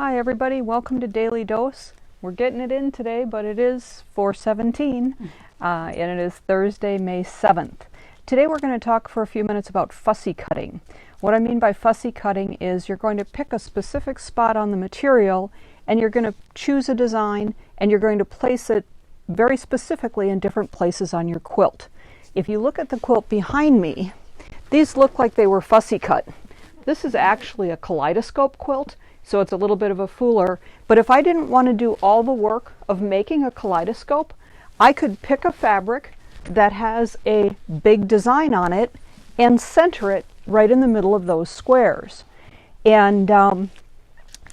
Hi everybody, welcome to Daily Dose. We're getting it in today, but it is 4/17 and it is Thursday, May 7th. Today we're going to talk for a few minutes about fussy cutting. What I mean by fussy cutting is you're going to pick a specific spot on the material and you're going to choose a design and you're going to place it very specifically in different places on your quilt. If you look at the quilt behind me, these look like they were fussy cut. This is actually a kaleidoscope quilt, so it's a little bit of a fooler. But if I didn't want to do all the work of making a kaleidoscope, I could pick a fabric that has a big design on it and center it right in the middle of those squares. And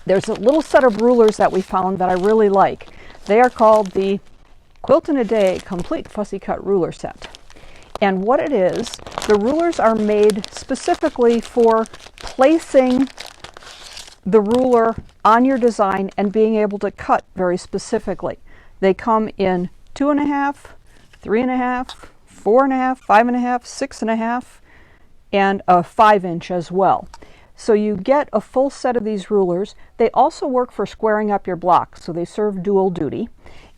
there's a little set of rulers that we found that I really like. They are called the Quilt in a Day Complete Fussy Cut Ruler Set. And what it is, the rulers are made specifically for placing the ruler on your design and being able to cut very specifically. They come in 2.5, 3.5, 4.5, 5.5, 6.5, and a 5-inch as well. So you get a full set of these rulers. They also work for squaring up your block, so they serve dual duty.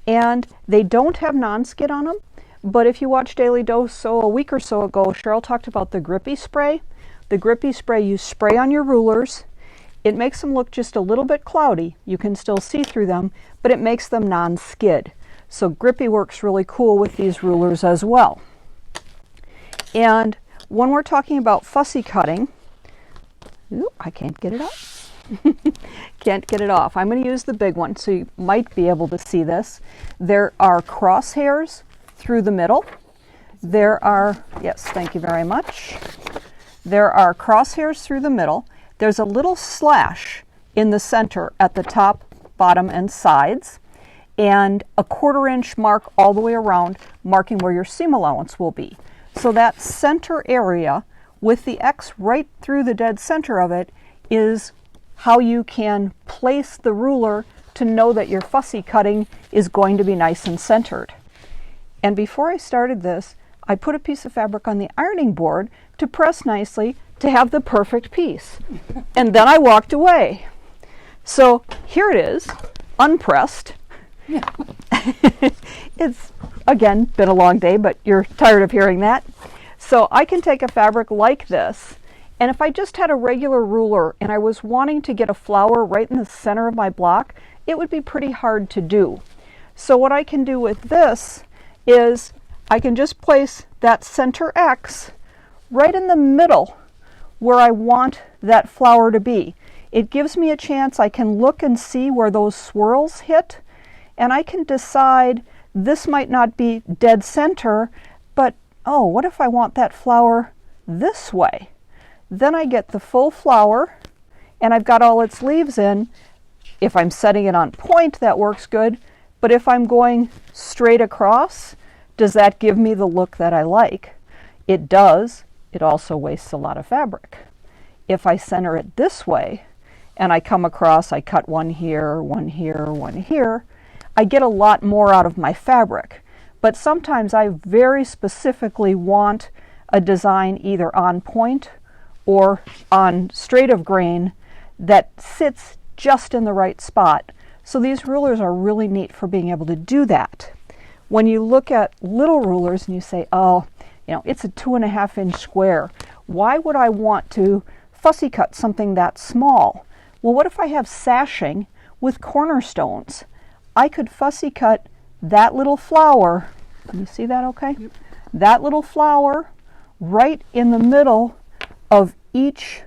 And they don't have non-skid on them. But if you watch Daily Dose a week or so ago, Cheryl talked about the grippy spray. The grippy spray you spray on your rulers. It makes them look just a little bit cloudy. You can still see through them, but it makes them non-skid. So grippy works really cool with these rulers as well. And when we're talking about fussy cutting, I can't get it off. Can't get it off. I'm going to use the big one, so you might be able to see this. There are crosshairs through the middle. There are, yes, thank you very much. There are crosshairs through the middle. There's a little slash in the center at the top, bottom, and sides, and a 1/4-inch mark all the way around, marking where your seam allowance will be. So that center area with the X right through the dead center of it is how you can place the ruler to know that your fussy cutting is going to be nice and centered. And before I started this, I put a piece of fabric on the ironing board to press nicely to have the perfect piece. And then I walked away. So here it is, unpressed. It's, again, been a long day, but you're tired of hearing that. So I can take a fabric like this, and if I just had a regular ruler and I was wanting to get a flower right in the center of my block, it would be pretty hard to do. So what I can do with this is I can just place that center X right in the middle where I want that flower to be. It gives me a chance. I can look and see where those swirls hit, and I can decide this might not be dead center, but oh, what if I want that flower this way? Then I get the full flower and I've got all its leaves in. If I'm setting it on point, that works good, but if I'm going straight across, does that give me the look that I like? It does. It also wastes a lot of fabric. If I center it this way and I come across, I cut one here, one here, one here, I get a lot more out of my fabric. But sometimes I very specifically want a design either on point or on straight of grain that sits just in the right spot. So these rulers are really neat for being able to do that. When you look at little rulers and you say, oh, it's a 2.5-inch square. Why would I want to fussy cut something that small? Well, what if I have sashing with cornerstones? I could fussy cut that little flower. Can you see that okay? Yep. That little flower right in the middle of each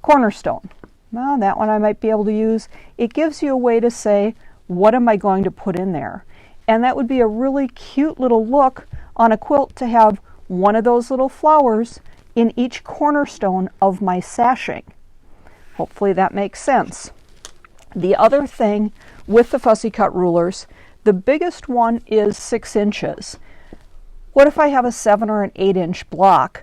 cornerstone. Well, that one I might be able to use. It gives you a way to say, what am I going to put in there? And that would be a really cute little look on a quilt to have one of those little flowers in each cornerstone of my sashing. Hopefully that makes sense. The other thing with the fussy cut rulers, the biggest one is 6 inches. What if I have a 7 or an 8-inch block?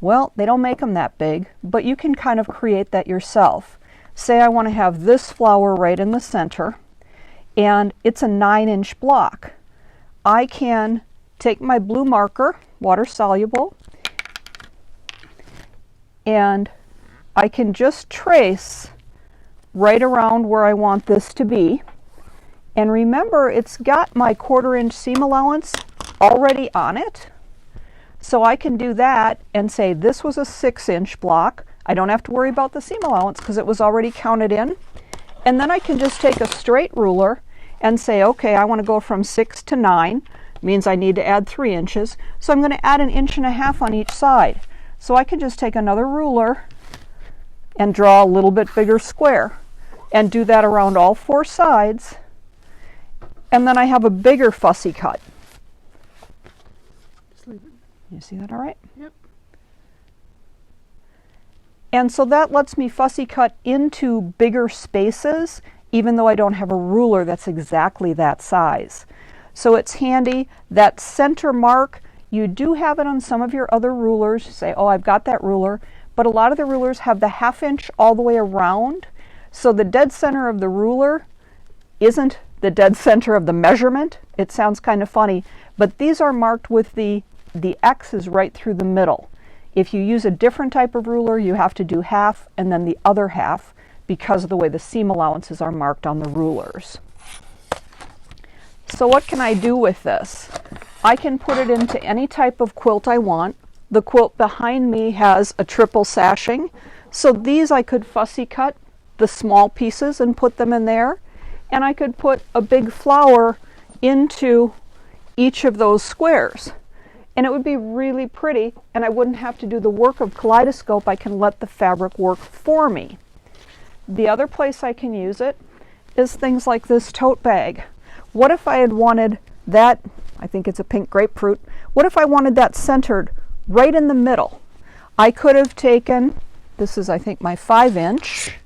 Well, they don't make them that big, but you can kind of create that yourself. Say I want to have this flower right in the center, and it's a 9-inch block. I can take my blue marker, water soluble, and I can just trace right around where I want this to be. And remember, it's got my 1/4 inch seam allowance already on it. So I can do that and say this was a 6-inch block. I don't have to worry about the seam allowance because it was already counted in. And then I can just take a straight ruler and say, okay, I want to go from 6 to 9. Means I need to add 3 inches. So I'm going to add 1.5 inches on each side. So I can just take another ruler and draw a little bit bigger square and do that around all 4 sides. And then I have a bigger fussy cut. Just leave it. You see that all right? Yep. And so that lets me fussy cut into bigger spaces, even though I don't have a ruler that's exactly that size. So it's handy. That center mark, you do have it on some of your other rulers. You say, oh, I've got that ruler. But a lot of the rulers have the 1/2 inch all the way around. So the dead center of the ruler isn't the dead center of the measurement. It sounds kind of funny, but these are marked with the X's right through the middle. If you use a different type of ruler, you have to do 1/2 and then the other 1/2 because of the way the seam allowances are marked on the rulers. So what can I do with this? I can put it into any type of quilt I want. The quilt behind me has a triple sashing, so these I could fussy cut the small pieces and put them in there. And I could put a big flower into each of those squares. And it would be really pretty, and I wouldn't have to do the work of kaleidoscope. I can let the fabric work for me. The other place I can use it is things like this tote bag. What if I had wanted that, I think it's a pink grapefruit, what if I wanted that centered right in the middle? I could have taken, this is I think my 5-inch,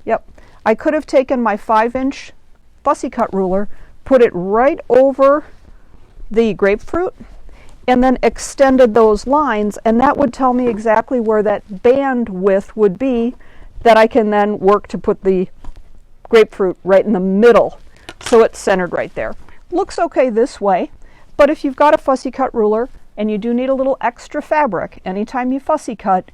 yep, I could have taken my 5-inch fussy cut ruler, put it right over the grapefruit, and then extended those lines, and that would tell me exactly where that band width would be that I can then work to put the grapefruit right in the middle so it's centered right there. Looks okay this way, but if you've got a fussy cut ruler and you do need a little extra fabric, anytime you fussy cut,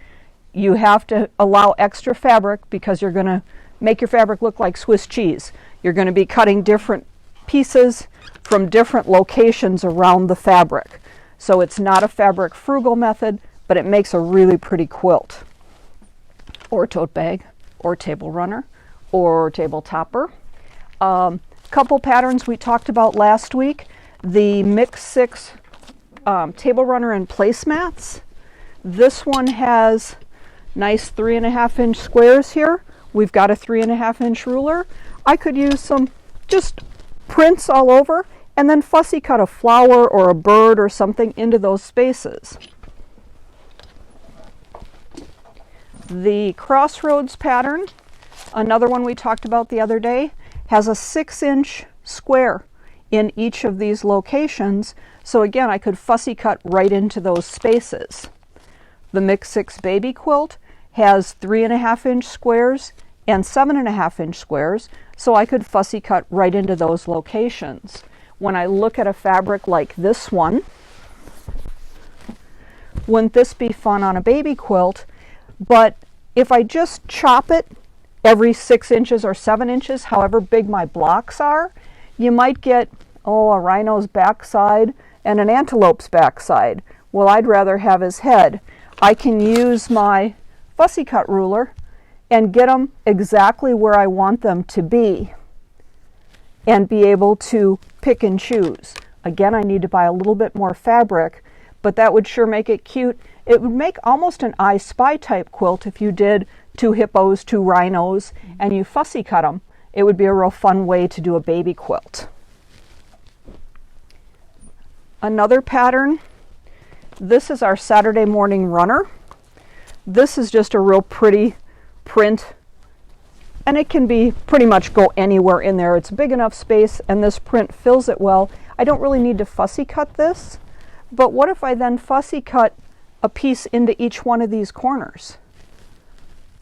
you have to allow extra fabric because you're going to make your fabric look like Swiss cheese. You're going to be cutting different pieces from different locations around the fabric. So it's not a fabric frugal method, but it makes a really pretty quilt, or tote bag, or table runner, or table topper. Couple patterns we talked about last week, the Mix 6 table runner and placemats. This one has nice 3.5-inch squares here. We've got a 3.5-inch ruler. I could use some just prints all over and then fussy cut a flower or a bird or something into those spaces. The Crossroads pattern, another one we talked about the other day, has a 6-inch square in each of these locations. So again, I could fussy cut right into those spaces. The Mix 6 baby quilt has 3.5-inch squares and 7.5-inch squares, so I could fussy cut right into those locations. When I look at a fabric like this one, wouldn't this be fun on a baby quilt? But if I just chop it every 6 inches or 7 inches, however big my blocks are, you might get, oh, a rhino's backside and an antelope's backside. Well, I'd rather have his head. I can use my fussy cut ruler and get them exactly where I want them to be and be able to pick and choose. Again, I need to buy a little bit more fabric, but that would sure make it cute. It would make almost an I Spy type quilt if you did 2 hippos, 2 rhinos, and you fussy cut them. It would be a real fun way to do a baby quilt. Another pattern, this is our Saturday morning runner. This is just a real pretty print, and it can be pretty much go anywhere in there. It's big enough space and this print fills it well. I don't really need to fussy cut this, but what if I then fussy cut a piece into each one of these corners?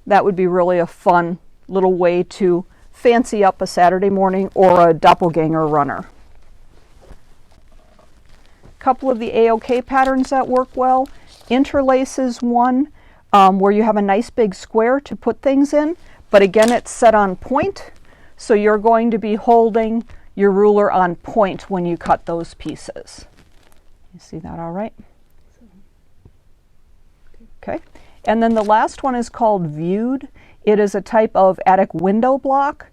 That would be really a fun little way to fancy up a Saturday morning or a doppelganger runner. Couple of the A-OK patterns that work well. Interlace is one where you have a nice big square to put things in, but again, it's set on point, so you're going to be holding your ruler on point when you cut those pieces. You see that all right? Okay, and then the last one is called viewed. It is a type of attic window block,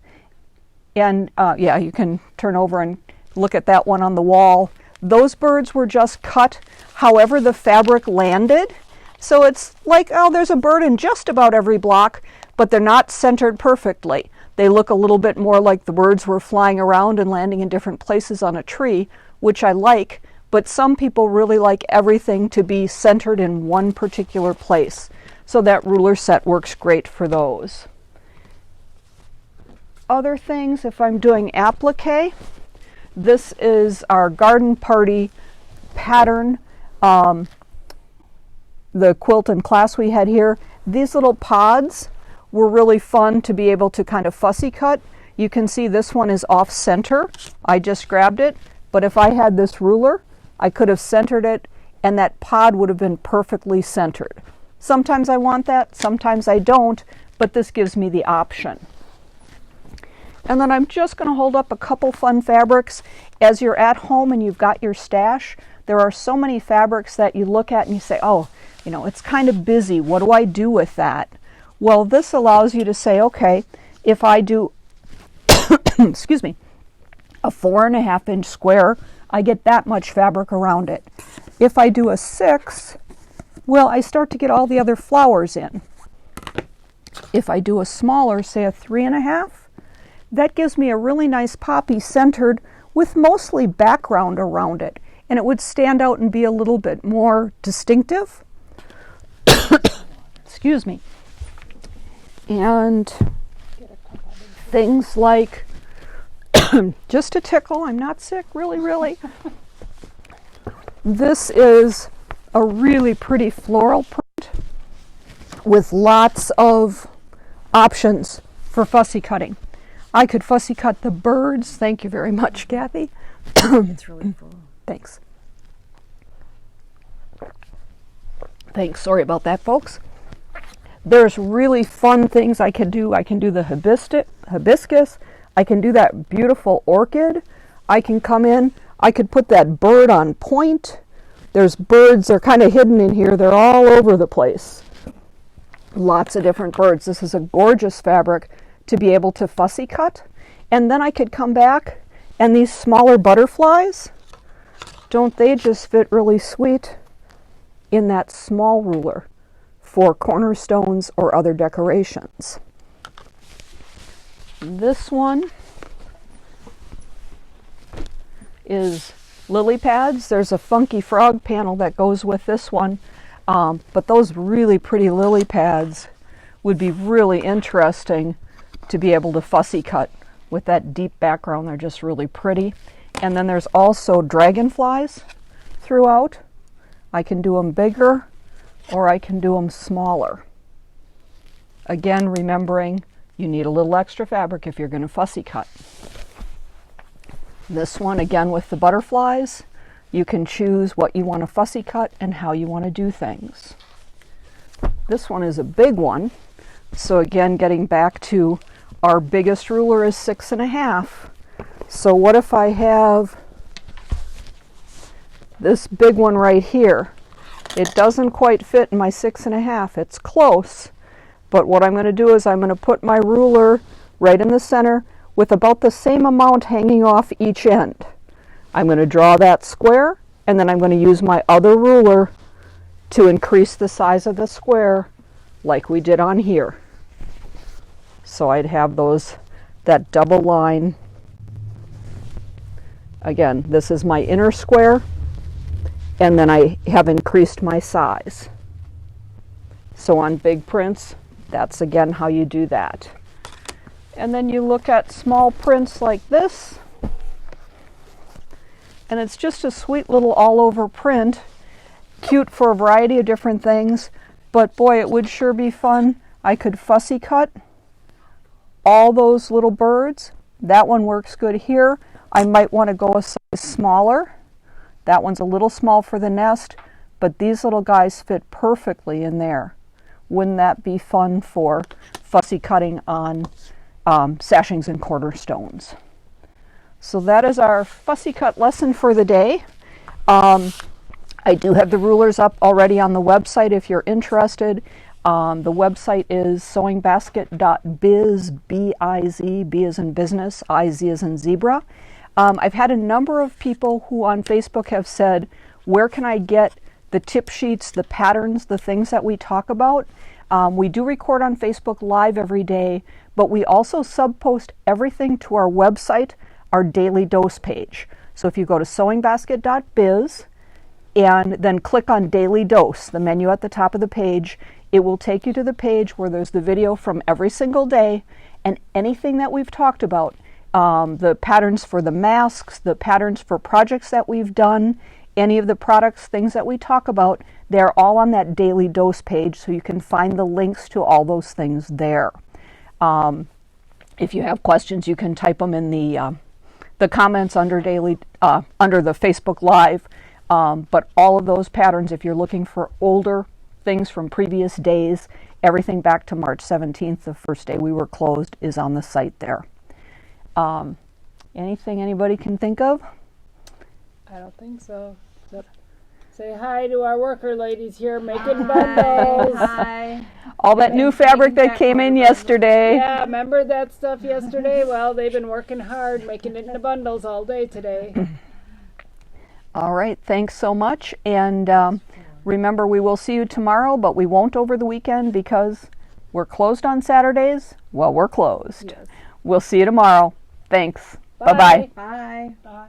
and yeah, you can turn over and look at that one on the wall. Those birds were just cut however the fabric landed. So it's like, oh, there's a bird in just about every block, but they're not centered perfectly. They look a little bit more like the birds were flying around and landing in different places on a tree, which I like, but some people really like everything to be centered in one particular place. So that ruler set works great for those. Other things, if I'm doing applique, this is our garden party pattern, the quilt and class we had here. These little pods were really fun to be able to kind of fussy cut. You can see this one is off center. I just grabbed it, but if I had this ruler, I could have centered it and that pod would have been perfectly centered. Sometimes I want that, sometimes I don't, but this gives me the option. And then I'm just going to hold up a couple fun fabrics. As you're at home and you've got your stash, there are so many fabrics that you look at and you say, oh, you know, it's kind of busy. What do I do with that? Well, this allows you to say, okay, if I do, excuse me, a 4.5 inch square, I get that much fabric around it. If I do a 6, well, I start to get all the other flowers in. If I do a smaller, say a 3.5, that gives me a really nice poppy centered with mostly background around it, and it would stand out and be a little bit more distinctive. Excuse me. And things like, just a tickle, I'm not sick, really. This is a really pretty floral print with lots of options for fussy cutting. I could fussy cut the birds. Thank you very much, Kathy. It's really full. Thanks. Thanks. Sorry about that, folks. There's really fun things I can do. I can do the hibiscus. I can do that beautiful orchid. I can come in. I could put that bird on point. There's birds. They're kind of hidden in here. They're all over the place. Lots of different birds. This is a gorgeous fabric to be able to fussy cut. And then I could come back and these smaller butterflies, don't they just fit really sweet in that small ruler for cornerstones or other decorations. This one is lily pads. There's a funky frog panel that goes with this one, but those really pretty lily pads would be really interesting to be able to fussy cut with that deep background. They're just really pretty. And then there's also dragonflies throughout. I can do them bigger or I can do them smaller. Again, remembering you need a little extra fabric if you're going to fussy cut. This one, again with the butterflies, you can choose what you want to fussy cut and how you want to do things. This one is a big one. So again, getting back to our biggest ruler is 6.5. So what if I have this big one right here? It doesn't quite fit in my 6.5. It's close, but what I'm going to do is I'm going to put my ruler right in the center with about the same amount hanging off each end. I'm going to draw that square, and then I'm going to use my other ruler to increase the size of the square like we did on here. So I'd have that double line. Again, this is my inner square, and then I have increased my size. So on big prints, that's again how you do that. And then you look at small prints like this, and it's just a sweet little all-over print, cute for a variety of different things, but boy, it would sure be fun. I could fussy cut all those little birds. That one works good here. I might want to go a size smaller. That one's a little small for the nest, but these little guys fit perfectly in there Wouldn't that be fun for fussy cutting on sashings and cornerstones? So that is our fussy cut lesson for the day. I do have the rulers up already on the website if you're interested. The website is sewingbasket.biz, B-I-Z, B as in business, I-Z as in zebra. I've had a number of people who on Facebook have said, where can I get the tip sheets, the patterns, the things that we talk about? We do record on Facebook Live every day, but we also sub-post everything to our website, our Daily Dose page. So if you go to sewingbasket.biz and then click on Daily Dose, the menu at the top of the page, it will take you to the page where there's the video from every single day and anything that we've talked about, the patterns for the masks, the patterns for projects that we've done, any of the products, things that we talk about, they're all on that Daily Dose page, so you can find the links to all those things there. If you have questions, you can type them in the comments under under the Facebook Live. But all of those patterns, if you're looking for older things from previous days, everything back to March 17th, the first day we were closed, is on the site there. Anything anybody can think of? I don't think so. Say hi to our worker ladies here making bundles. Hi. All that new fabric that came in yesterday. Yeah, remember that stuff yesterday? Well, they've been working hard making it into bundles all day today. All right, thanks so much. And remember, we will see you tomorrow, but we won't over the weekend because we're closed on Saturdays. Well, we're closed. Yes. We'll see you tomorrow. Thanks. Bye. Bye-bye. Bye. Bye.